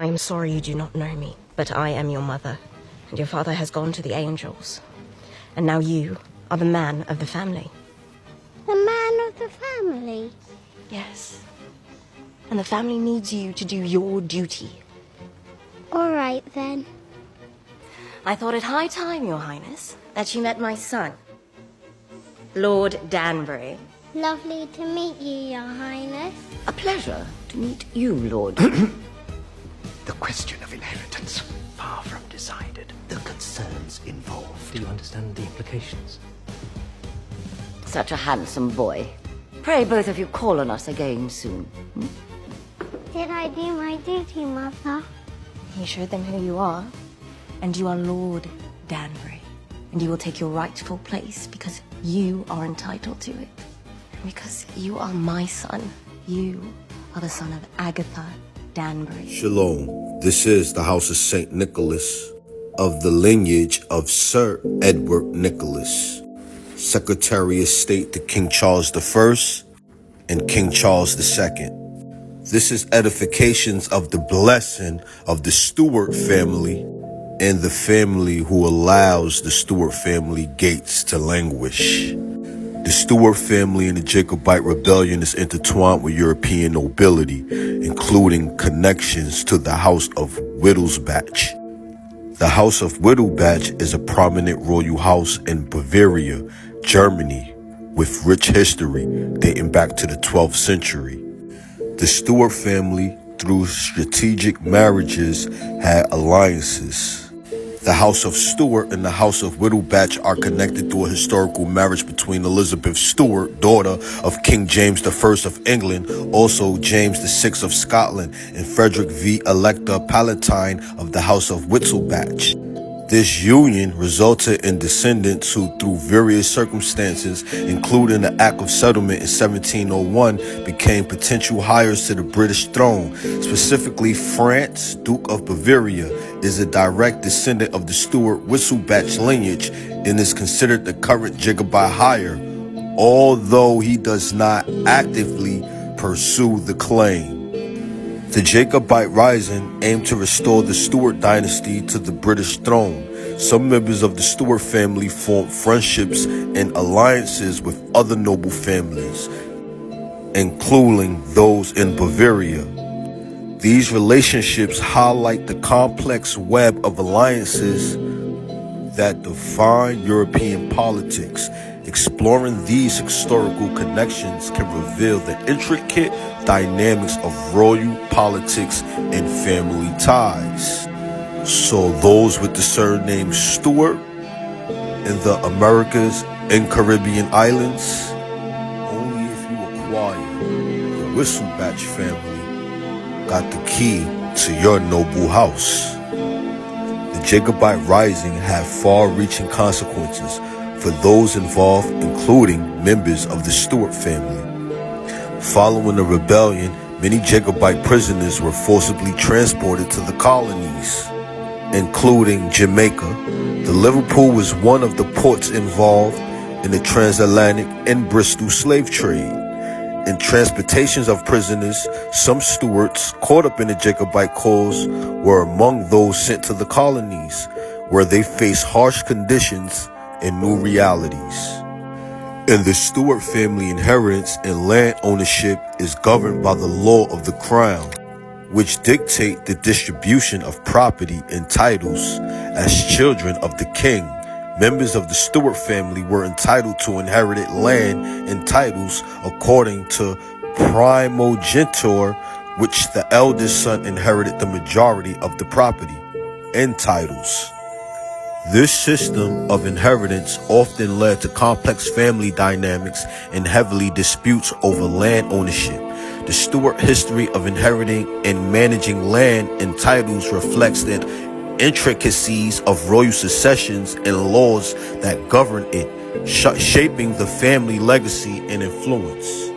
I am sorry you do not know me, but I am your mother, and your father has gone to the angels. And now you are the man of the family. The man of the family? Yes. And the family needs you to do your duty. All right, then. I thought it high time, Your Highness, that you met my son, Lord Danbury. Lovely to meet you, Your Highness. A pleasure to meet you, Lord. The question of inheritance, far from decided. The concerns involved. Do you understand the implications? Such a handsome boy. Pray both of you call on us again soon. Did I do my duty, Mother? He showed them who you are, and you are Lord Danbury. And you will take your rightful place because you are entitled to it. And because you are my son, you are the son of Agatha Danbury. Shalom. This is the House of St. Nicholas, of the lineage of Sir Edward Nicholas, Secretary of State to King Charles I and King Charles II. This is edifications of the blessing of the Stewart family and the family who allows the Stewart family gates to languish. The Stewart family and the Jacobite rebellion is intertwined with European nobility, including connections to the House of Wittelsbach. The House of Wittelsbach is a prominent royal house in Bavaria, Germany, with rich history dating back to the 12th century. The Stewart family, through strategic marriages, had alliances. The House of Stewart and the House of Wittelsbach are connected through a historical marriage between Elizabeth Stewart, daughter of King James I of England, also James VI of Scotland, and Frederick V. Elector Palatine of the House of Wittelsbach. This union resulted in descendants who, through various circumstances, including the Act of Settlement in 1701, became potential heirs to the British throne. Specifically, France, Duke of Bavaria, is a direct descendant of the Stewart-Wittelsbach lineage and is considered the current Jacobite heir, although he does not actively pursue the claim. The Jacobite Rising aimed to restore the Stewart dynasty to the British throne. Some members of the Stewart family formed friendships and alliances with other noble families, including those in Bavaria. These relationships highlight the complex web of alliances that define European politics. Exploring these historical connections can reveal the intricate dynamics of royal politics and family ties. So those with the surname Stewart in the Americas and Caribbean islands, only if you acquire the Wittelsbach family got the key to your noble house. The Jacobite Rising had far-reaching consequences for those involved, including members of the Stewart family. Following the rebellion, many Jacobite prisoners were forcibly transported to the colonies, including Jamaica. The Liverpool was one of the ports involved in the transatlantic and Bristol slave trade. In transportations of prisoners, some Stewarts caught up in the Jacobite cause were among those sent to the colonies, where they faced harsh conditions and new realities. And the Stewart family inheritance and land ownership is governed by the law of the crown, which dictate the distribution of property and titles. As children of the king, members of the Stewart family were entitled to inherited land and titles according to primogeniture, which the eldest son inherited the majority of the property and titles. This system of inheritance often led to complex family dynamics and heavily disputes over land ownership. The Stewart history of inheriting and managing land and titles reflects the intricacies of royal successions and laws that govern it, shaping the family legacy and influence.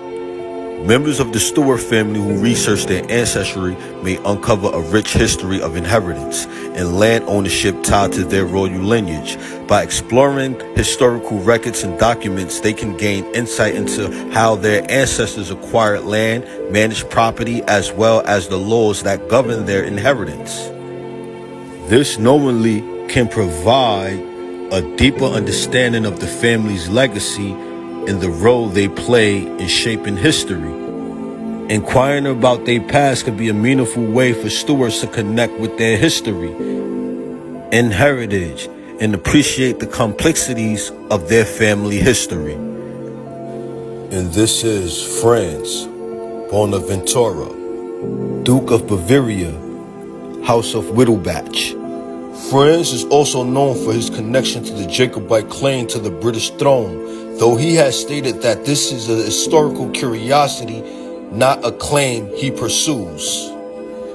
Members of the Stewart family who research their ancestry may uncover a rich history of inheritance and land ownership tied to their royal lineage. By exploring historical records and documents, they can gain insight into how their ancestors acquired land, managed property, as well as the laws that govern their inheritance. This knowingly can provide a deeper understanding of the family's legacy and the role they play in shaping history. Inquiring about their past could be a meaningful way for stewards to connect with their history and heritage and appreciate the complexities of their family history. And this is Franz Bonaventura, Duke of Bavaria, House of Wittelsbach. Franz is also known for his connection to the Jacobite claim to the British throne, though he has stated that this is a historical curiosity, not a claim he pursues.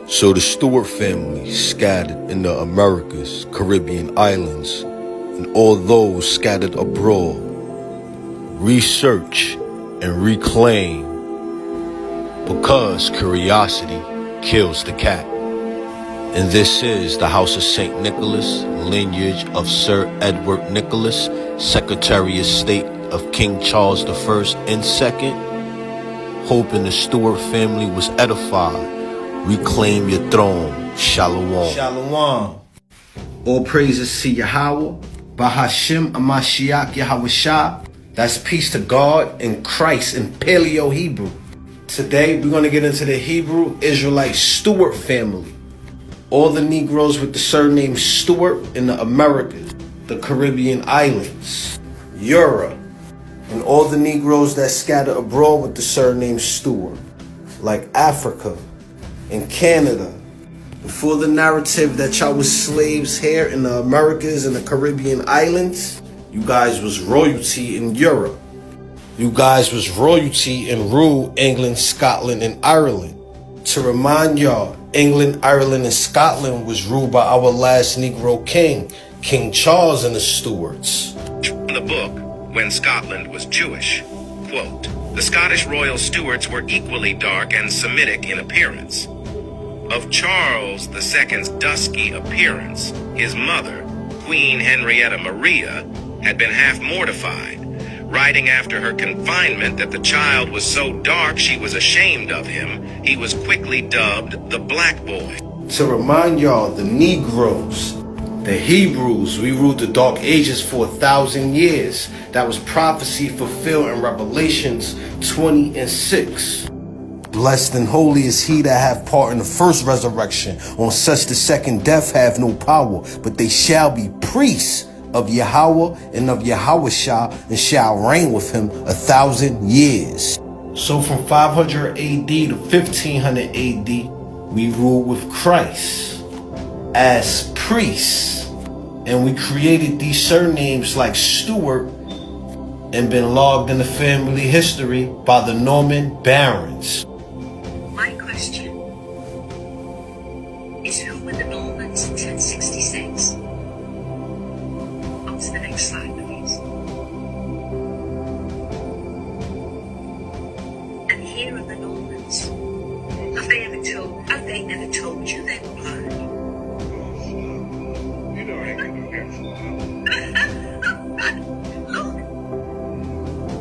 So the Stewart family scattered in the Americas, Caribbean islands, and all those scattered abroad, research and reclaim, because curiosity kills the cat. And this is the House of St. Nicholas, lineage of Sir Edward Nicholas, Secretary of State of King Charles I and II. Hoping the Stewart family was edified. Reclaim your throne. Shalom. Shalom. All praises to Yahweh, Bahashim Amashiach Yahweh Shah. That's peace to God and Christ in Paleo Hebrew. Today we're going to get into the Hebrew Israelite Stewart family. All the Negroes with the surname Stewart in the Americas, the Caribbean islands, Europe, and all the Negroes that scatter abroad with the surname Stewart, like Africa and Canada. Before the narrative that y'all was slaves here in the Americas and the Caribbean islands, you guys was royalty in Europe. You guys was royalty and ruled England, Scotland, and Ireland. To remind y'all, England, Ireland, and Scotland was ruled by our last Negro king, King Charles and the Stuarts. In the book, When Scotland Was Jewish, quote, "The Scottish royal Stuarts were equally dark and Semitic in appearance. Of Charles II's dusky appearance, his mother, Queen Henrietta Maria, had been half mortified, writing after her confinement that the child was so dark she was ashamed of him. He was quickly dubbed the Black Boy." To remind y'all, the Negroes, the Hebrews, we ruled the Dark Ages for 1,000 years. That was prophecy fulfilled in Revelations 20:6. Blessed and holy is he that hath part in the first resurrection. On such the second death have no power, but they shall be priests of Yahweh and of Yahweh and shall reign with him 1,000 years. So from 500 AD to 1500 AD, we ruled with Christ as priests. And we created these surnames like Stewart and been logged in the family history by the Norman barons. My question is, who were the Normans in 1066? On to the next slide, please. And here are the Normans. Have they ever told you they were black? You know I ain't gonna get Look,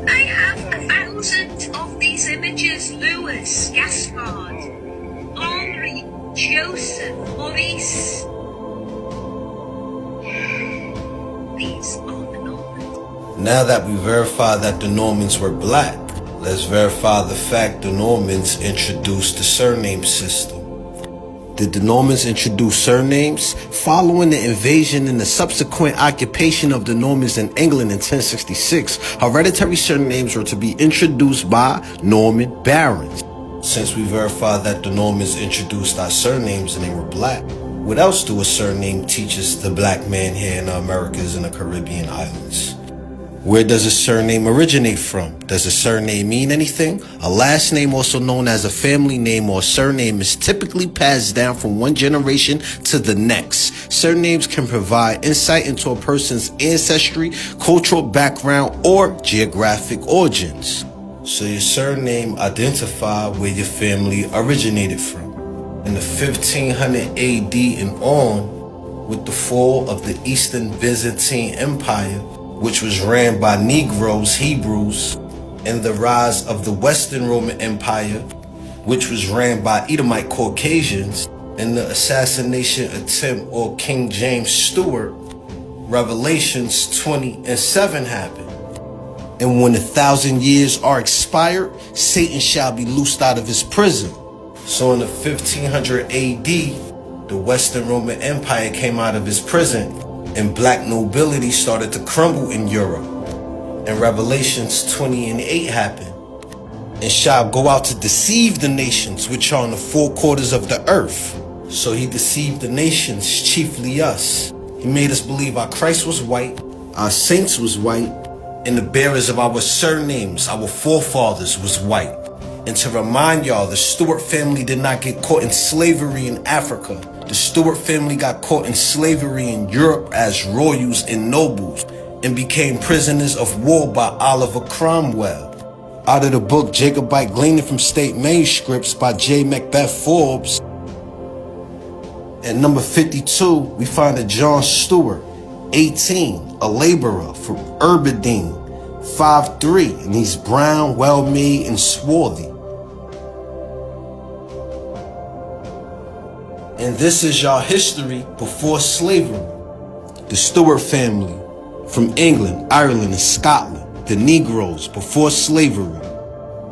I have 1,000 of these images. Louis, Gaspard, Henri, Joseph, Maurice. These are the Normans. Now that we verified that the Normans were black, let's verify the fact the Normans introduced the surname system. Did the Normans introduce surnames? Following the invasion and the subsequent occupation of the Normans in England in 1066, hereditary surnames were to be introduced by Norman barons. Since we verified that the Normans introduced our surnames and they were black, what else do a surname teach us the black man here in the Americas and the Caribbean islands? Where does a surname originate from? Does a surname mean anything? A last name, also known as a family name or surname, is typically passed down from one generation to the next. Surnames can provide insight into a person's ancestry, cultural background, or geographic origins. So your surname identify where your family originated from. In the 1500 AD and on, with the fall of the Eastern Byzantine Empire, which was ran by Negroes, Hebrews, and the rise of the Western Roman Empire, which was ran by Edomite Caucasians, and the assassination attempt on King James Stewart, Revelations 20:7 happened. And when 1,000 years are expired, Satan shall be loosed out of his prison. So in the 1500 AD, the Western Roman Empire came out of his prison, and black nobility started to crumble in Europe. And Revelations 20:8 happened. And shall go out to deceive the nations which are on the four quarters of the earth. So he deceived the nations, chiefly us. He made us believe our Christ was white, our saints was white, and the bearers of our surnames, our forefathers, was white. And to remind y'all, the Stewart family did not get caught in slavery in Africa. The Stewart family got caught in slavery in Europe as royals and nobles and became prisoners of war by Oliver Cromwell. Out of the book Jacobite Gleaning from State Manuscripts by J. Macbeth Forbes, at number 52, we find a John Stewart, 18, a laborer from Herberdine, 5'3", and he's brown, well-made, and swarthy. And this is y'all history before slavery. The Stewart family from England, Ireland, and Scotland. The Negroes before slavery.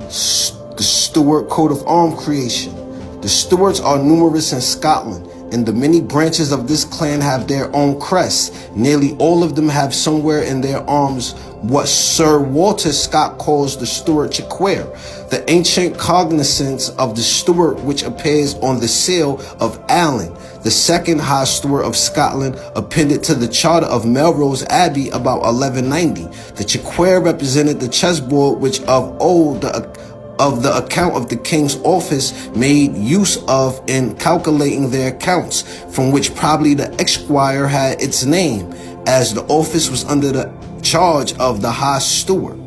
The Stuart coat of arms creation. The Stuarts are numerous in Scotland, and the many branches of this clan have their own crests. Nearly all of them have somewhere in their arms what Sir Walter Scott calls the Stuart Chiquere, the ancient cognizance of the Stuart which appears on the seal of Allen, the second High Steward of Scotland, appended to the charter of Melrose Abbey about 1190. The Chiquere represented the chessboard which of old the account of the king's office made use of in calculating their accounts, from which probably the esquire had its name, as the office was under the charge of the High Steward.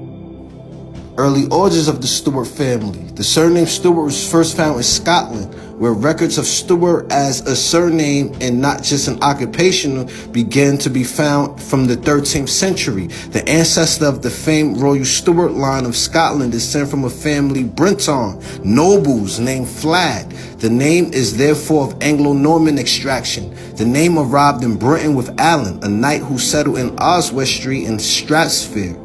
Early origins of the Stewart family. The surname Stewart was first found in Scotland, where records of Stewart as a surname and not just an occupation began to be found from the 13th century. The ancestor of the famed Royal Stewart line of Scotland descend from a family Breton nobles named Flad. The name is therefore of Anglo-Norman extraction. The name arrived in Britain with Allen, a knight who settled in Oswestry in Stratford.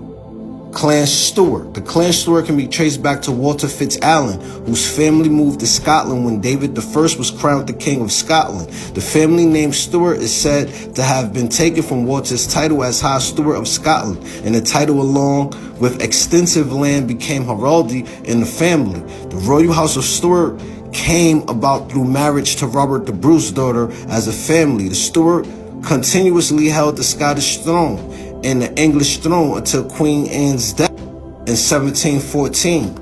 Clan Stewart. The Clan Stewart can be traced back to Walter FitzAlan, whose family moved to Scotland when David I was crowned the King of Scotland. The family name Stewart is said to have been taken from Walter's title as High Steward of Scotland, and the title along with extensive land became heraldry in the family. The royal house of Stewart came about through marriage to Robert the Bruce's daughter as a family. The Stewart continuously held the Scottish throne and the English throne until Queen Anne's death in 1714.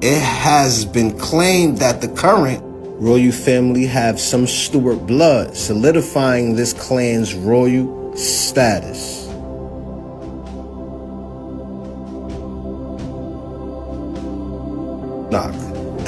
It has been claimed that the current royal family have some Stuart blood, solidifying this clan's royal status. Knock.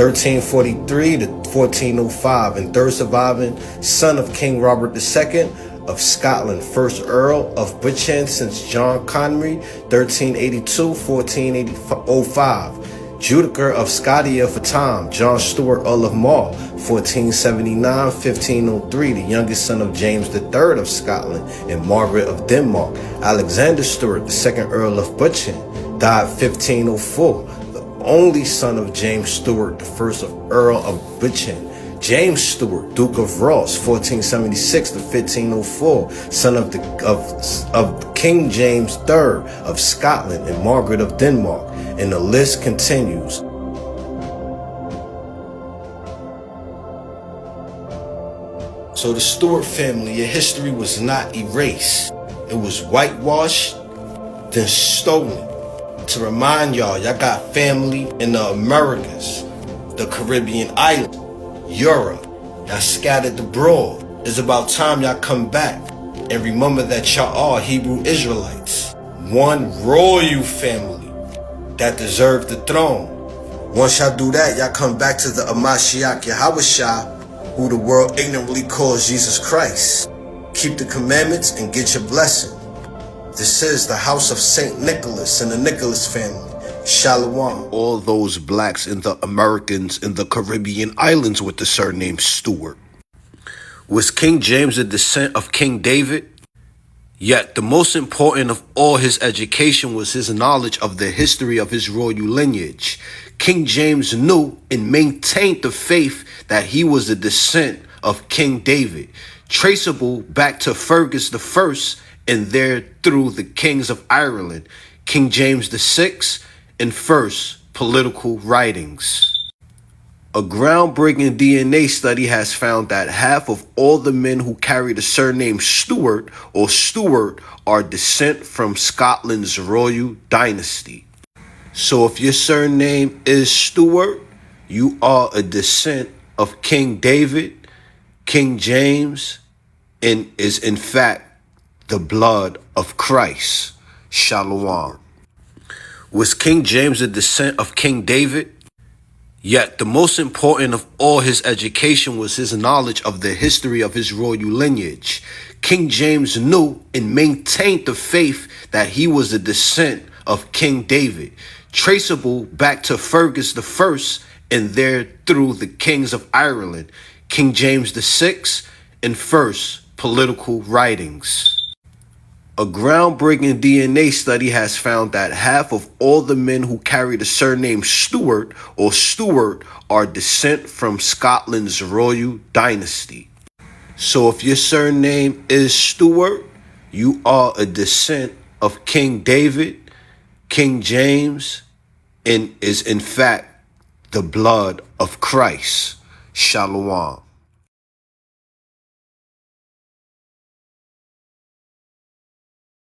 1343 to 1405, and third surviving son of King Robert II of Scotland, first Earl of Buchan since John Conry, 1382-1405. Judicer of Scotia for Tom, John Stewart, Earl of Mar, 1479-1503, the youngest son of James III of Scotland and Margaret of Denmark. Alexander Stewart, the second Earl of Buchan, died 1504, the only son of James Stewart, the first of Earl of Buchan. James Stewart, Duke of Ross, 1476-1504, son of King James III of Scotland and Margaret of Denmark, and the list continues. So the Stewart family, your history was not erased. It was whitewashed, then stolen. To remind y'all got family in the Americas, the Caribbean islands, Europe. Y'all scattered abroad. It's about time y'all come back and remember that y'all are Hebrew Israelites. One royal family that deserved the throne. Once y'all do that, y'all come back to the Amashiach Yahushua, who the world ignorantly calls Jesus Christ. Keep the commandments and get your blessing. This is the house of Saint Nicholas and the Nicholas family. Shalom. All those blacks and the Americans in the Caribbean islands with the surname Stewart. Was King James a descendant of King David? Yet the most important of all his education was his knowledge of the history of his royal lineage. King James knew and maintained the faith that he was a descendant of King David, traceable back to Fergus I and there through the kings of Ireland, King James VI, and first political writings. A groundbreaking DNA study has found that half of all the men who carry the surname Stewart or Stewart are descent from Scotland's royal dynasty. So if your surname is Stewart, you are a descent of King David, King James, and is in fact the blood of Christ. Shalom. Was King James a descent of King David? Yet the most important of all his education was his knowledge of the history of his royal lineage. King James knew and maintained the faith that he was a descendant of King David, traceable back to Fergus I and there through the kings of Ireland, King James VI, and first political writings. A groundbreaking DNA study has found that half of all the men who carry the surname Stewart or Stewart are descent from Scotland's royal dynasty. So if your surname is Stewart, you are a descent of King David, King James, and is in fact the blood of Christ. Shalom.